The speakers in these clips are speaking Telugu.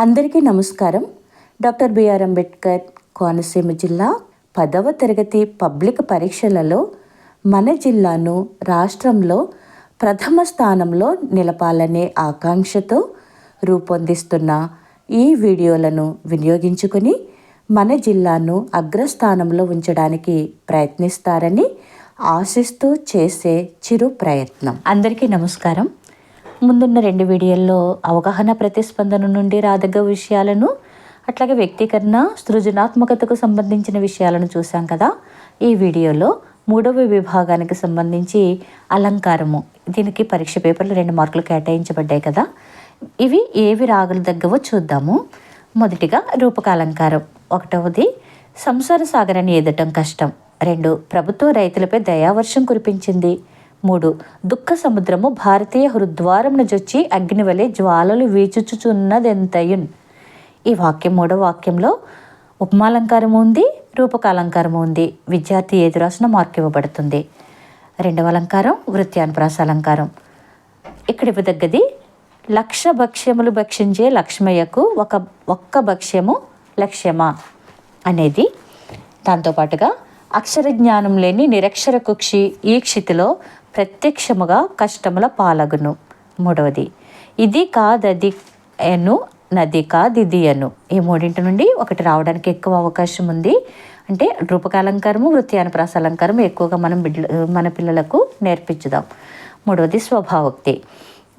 అందరికీ నమస్కారం. డాక్టర్ బిఆర్ అంబేద్కర్ కోనసీమ జిల్లా 10వ తరగతి పబ్లిక్ పరీక్షలలో మన జిల్లాను రాష్ట్రంలో ప్రథమ స్థానంలో నిలపాలనే ఆకాంక్షతో రూపొందిస్తున్న ఈ వీడియోలను వినియోగించుకొని మన జిల్లాను అగ్రస్థానంలో ఉంచడానికి ప్రయత్నిస్తారని ఆశిస్తూ చేసే చిరు ప్రయత్నం. అందరికీ నమస్కారం. ముందున్న 2 వీడియోల్లో అవగాహన, ప్రతిస్పందన నుండి రాదగ్గ విషయాలను, అట్లాగే వ్యక్తీకరణ, సృజనాత్మకతకు సంబంధించిన విషయాలను చూసాం కదా. ఈ వీడియోలో 3వ విభాగానికి సంబంధించి అలంకారము, దీనికి పరీక్ష పేపర్లు 2 మార్కులు కేటాయించబడ్డాయి కదా. ఇవి ఏవి రాగలదగ్గవో చూద్దాము. మొదటిగా రూపకాలంకారం. 1వది సంసార సాగరాన్ని ఈదటం కష్టం. 2 ప్రభుత్వ రైతులపై దయావర్షం కురిపించింది. 3 దుఃఖ సముద్రము భారతీయ హృద్వారమును జొచ్చి అగ్నివలే జ్వాలలు వీచుచుచున్నదెంతయున్. ఈ వాక్యం 3వ వాక్యంలో ఉపమాలంకారము ఉంది, రూపకాలంకారము ఉంది. విద్యార్థి ఏది రాసిన మార్క్ ఇవ్వబడుతుంది. 2వ అలంకారం వృత్యానుప్రాస అలంకారం. ఇక్కడ ఇవ్వదగ్గది 1,00,000 భక్ష్యములు భక్షించే లక్ష్మయ్యకు ఒక్క భక్ష్యము లక్ష్యమా అనేది. దాంతోపాటుగా అక్షర జ్ఞానం లేని నిరక్షర కుక్షి ఈ క్షితిలో ప్రత్యక్షముగా కష్టముల పాలగును. 3వది ఇది కాదది అను నది కాదిది అను. ఈ 3 నుండి ఒకటి రావడానికి ఎక్కువ అవకాశం ఉంది. అంటే రూపకాలంకారము, వృత్యానుప్రాస అలంకారం ఎక్కువగా మన పిల్లలకు నేర్పించుదాం. 3వది స్వభావోక్తి.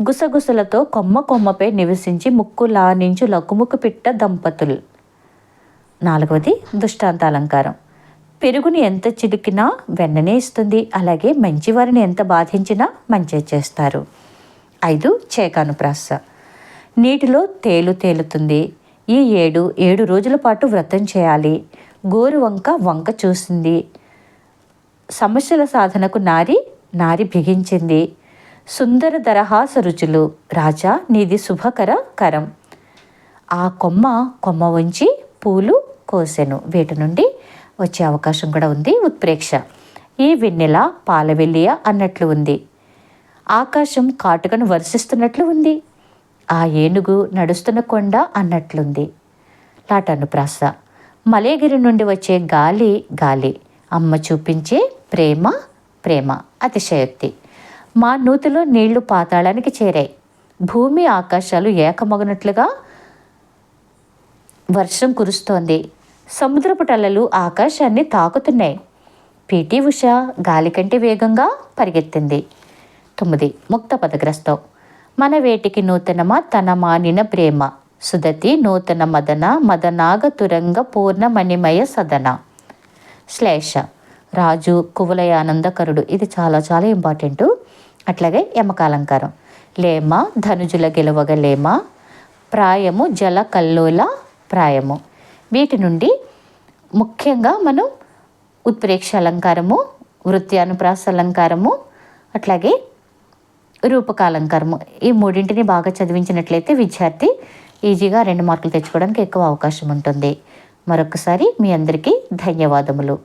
గుసగుసలతో కొమ్మపై నివసించి ముక్కు లానించు లకుముకు పిట్ట దంపతులు. 4వది దృష్టాంత అలంకారం. పెరుగుని ఎంత చిలికినా వెన్ననే ఇస్తుంది, అలాగే మంచివారిని ఎంత బాధించినా మంచి చేస్తారు. 5 చేకానుప్రాస. నీటిలో తేలుతుంది. ఈ 7 రోజుల పాటు వ్రతం చేయాలి. గోరు వంక చూసింది. సమస్యల సాధనకు నారి బిగించింది. సుందర దరహాస రుచులు. రాజా నీది శుభకర కరం. ఆ కొమ్మ ఉంచి పూలు కోసెను. వీటి నుండి వచ్చే అవకాశం కూడా ఉంది. ఉత్ప్రేక్ష. ఈ వెన్నెల పాలవెల్లియ అన్నట్లు ఉంది. ఆకాశం కాటుకను వర్షిస్తున్నట్లు ఉంది. ఆ ఏనుగు నడుస్తున్న కొండ అన్నట్లుంది. లాటానుప్రాస. మలేగిరి నుండి వచ్చే గాలి. అమ్మ చూపించే ప్రేమ అతిశయోక్తి. మా నూతిలో నీళ్లు పాతాళానికి చేరాయి. భూమి ఆకాశాలు ఏకమగునట్లుగా వర్షం కురుస్తోంది. సముద్రపు టలలు ఆకాశాన్ని తాకుతున్నాయి. పిటి ఉష గాలి కంటే వేగంగా పరిగెత్తింది. 9 ముక్త పదగ్రస్తం. మన వేటికి నూతనమా తన మానిన ప్రేమ. సుదతి నూతన మదనాగ తురంగ పూర్ణ మణిమయ సదన. శ్లేష. రాజు కువలయానందకరుడు. ఇది చాలా చాలా ఇంపార్టెంట్. అట్లాగే యమకాలంకారం. లేమ ధనుజుల గెలవగ లేమ. ప్రాయము జల కల్లోల ప్రాయము. వీటి నుండి ముఖ్యంగా మనం ఉత్ప్రేక్ష అలంకారము, వృత్యానుప్రాస అలంకారము, అట్లాగే రూపకాలంకారము, ఈ 3 బాగా చదివించినట్లయితే విద్యార్థి ఈజీగా 2 మార్కులు తెచ్చుకోవడానికి ఎక్కువ అవకాశం ఉంటుంది. మరొకసారి మీ అందరికీ ధన్యవాదములు.